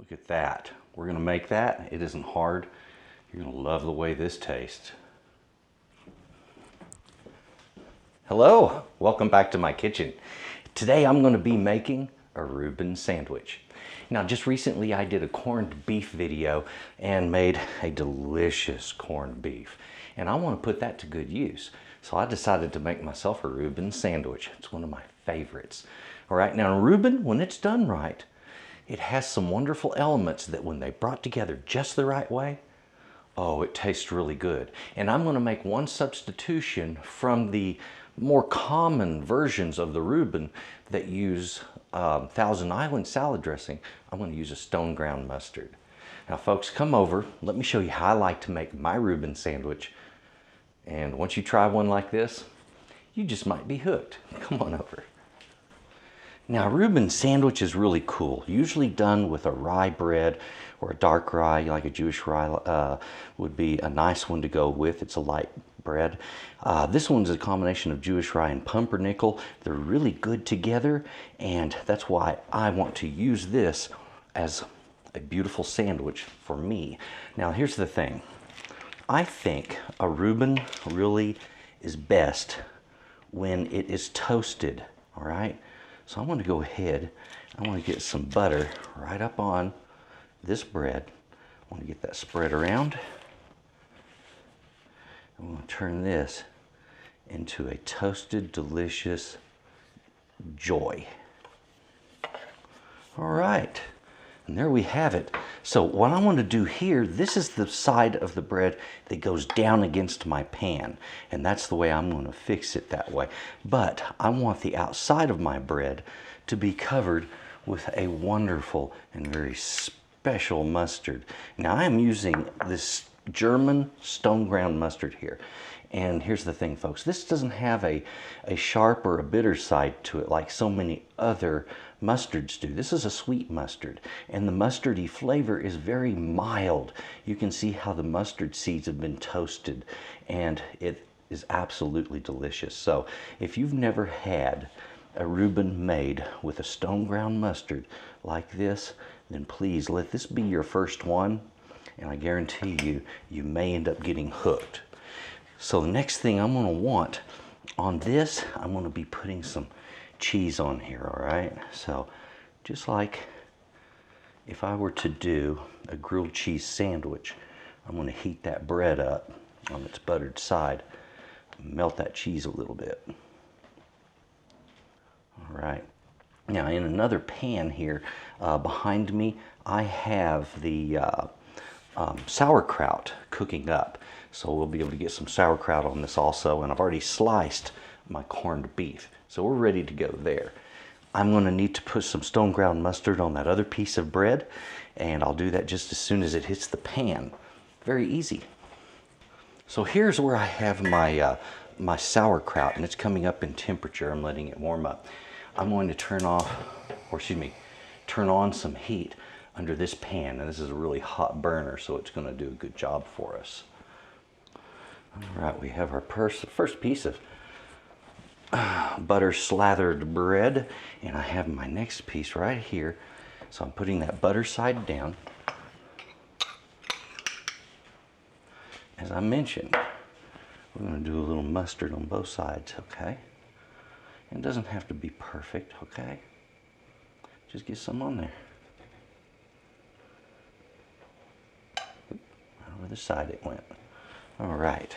Look at that. We're gonna make that. It isn't hard. You're gonna love the way this tastes. Hello, welcome back to my kitchen. Today I'm gonna be making a Reuben sandwich. Now, just recently I did a corned beef video and made a delicious corned beef. And I wanna put that to good use. So I decided to make myself a Reuben sandwich. It's one of my favorites. All right, now Reuben, when it's done right, it has some wonderful elements that when they brought together just the right way, oh, it tastes really good. And I'm gonna make one substitution from the more common versions of the Reuben that use Thousand Island salad dressing. I'm gonna use a stone ground mustard. Now folks, come over, let me show you how I like to make my Reuben sandwich. And once you try one like this, you just might be hooked. Come on over. Now, Reuben sandwich is really cool. Usually done with a rye bread or a dark rye, like a Jewish rye would be a nice one to go with. It's a light bread. This one's a combination of Jewish rye and pumpernickel. They're really good together, and that's why I want to use this as a beautiful sandwich for me. Now, here's the thing. I think a Reuben really is best when it is toasted, all right? So I'm going to go ahead, I want to get some butter right up on this bread. I want to get that spread around. I'm going to turn this into a toasted, delicious joy. All right, and there we have it. So what I want to do here, this is the side of the bread that goes down against my pan, and that's the way I'm going to fix it that way. But I want the outside of my bread to be covered with a wonderful and very special mustard. Now I am using this German stone ground mustard here. And here's the thing, folks, this doesn't have a sharp or a bitter side to it like so many other mustards do. This is a sweet mustard, and the mustardy flavor is very mild. You can see how the mustard seeds have been toasted, and it is absolutely delicious. So if you've never had a Reuben made with a stone ground mustard like this, then please let this be your first one, and I guarantee you, you may end up getting hooked. So the next thing I'm going to want on this, I'm going to be putting some cheese on here, all right? So just like if I were to do a grilled cheese sandwich, I'm going to heat that bread up on its buttered side, melt that cheese a little bit. All right. Now in another pan here behind me, I have the sauerkraut cooking up. So we'll be able to get some sauerkraut on this also, and I've already sliced my corned beef. So we're ready to go there. I'm going to need to put some stone ground mustard on that other piece of bread, and I'll do that just as soon as it hits the pan. Very easy. So here's where I have my, my sauerkraut, and it's coming up in temperature. I'm letting it warm up. I'm going to turn on some heat under this pan, and this is a really hot burner, so it's going to do a good job for us. All right, we have our first piece of butter slathered bread, and I have my next piece right here. So I'm putting that butter side down. As I mentioned, we're going to do a little mustard on both sides, okay? It doesn't have to be perfect, okay? Just get some on there. Over the side it went. All right.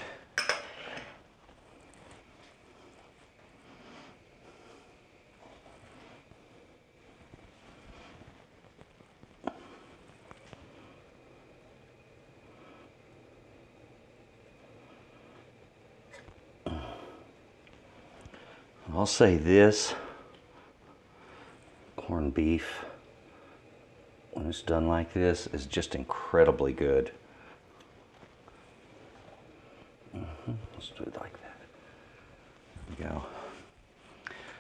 I'll say this, corned beef, when it's done like this, is just incredibly good. Let's do it like that. There we go.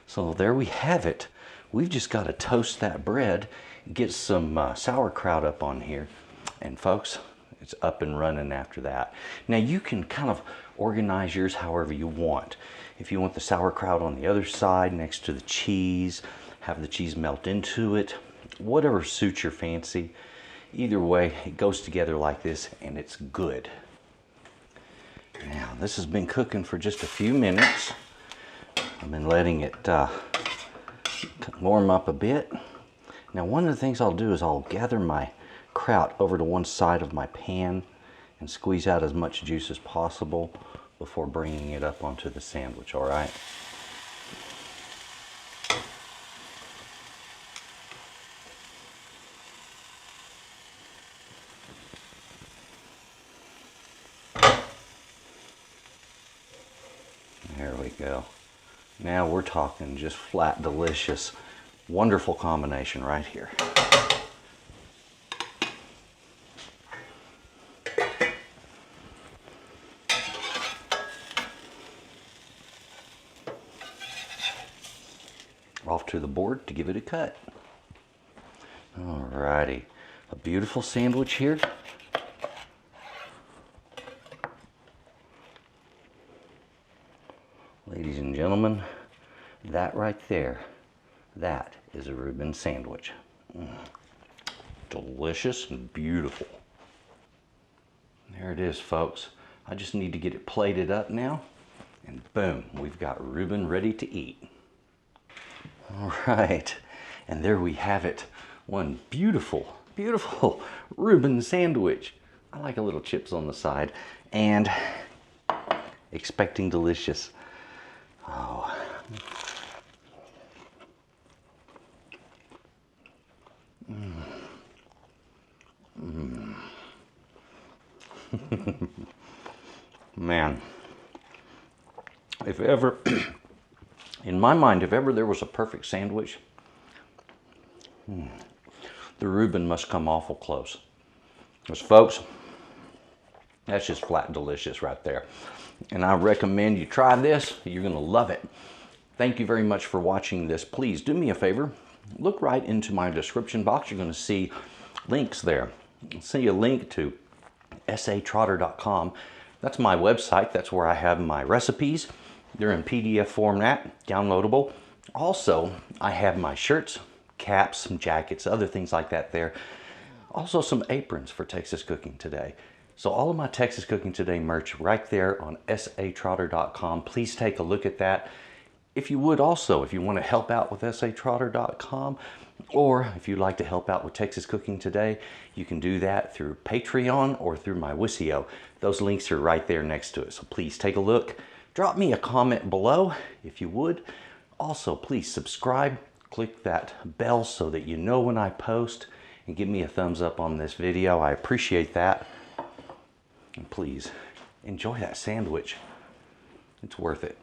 So there we have it. We've just got to toast that bread, get some sauerkraut up on here, and folks, it's up and running after that. Now you can kind of organize yours however you want. If you want the sauerkraut on the other side next to the cheese, have the cheese melt into it, whatever suits your fancy. Either way, it goes together like this and it's good. Now, this has been cooking for just a few minutes. I've been letting it warm up a bit. Now, one of the things I'll do is I'll gather my kraut over to one side of my pan and squeeze out as much juice as possible before bringing it up onto the sandwich, all right? There we go. Now we're talking just flat delicious, wonderful combination right here. Off to the board to give it a cut. Alrighty, a beautiful sandwich here. Ladies and gentlemen, that right there, that is a Reuben sandwich. Delicious and beautiful. There it is, folks. I just need to get it plated up now, and boom, we've got Reuben ready to eat. All right, and there we have it. One beautiful, beautiful Reuben sandwich. I like a little chips on the side, and expecting delicious. Oh. Man, if ever, in my mind, if ever there was a perfect sandwich, the Reuben must come awful close. Because folks, that's just flat delicious right there. And I recommend you try this. You're gonna love it. Thank you very much for watching this. Please do me a favor. Look right into my description box. You're gonna see links there. I'll send you a link to S.A.Trotter.com. That's my website. That's where I have my recipes. They're in PDF format, downloadable. Also, I have my shirts, caps, some jackets, other things like that there. Also some aprons for Texas Cooking Today. So all of my Texas Cooking Today merch right there on S.A.Trotter.com. Please take a look at that. If you would also, if you want to help out with S.A.Trotter.com, or if you'd like to help out with Texas Cooking Today, you can do that through Patreon or through my Wisio. Those links are right there next to it. So please take a look. Drop me a comment below if you would. Also, please subscribe. Click that bell so that you know when I post, and give me a thumbs up on this video. I appreciate that. And please enjoy that sandwich. It's worth it.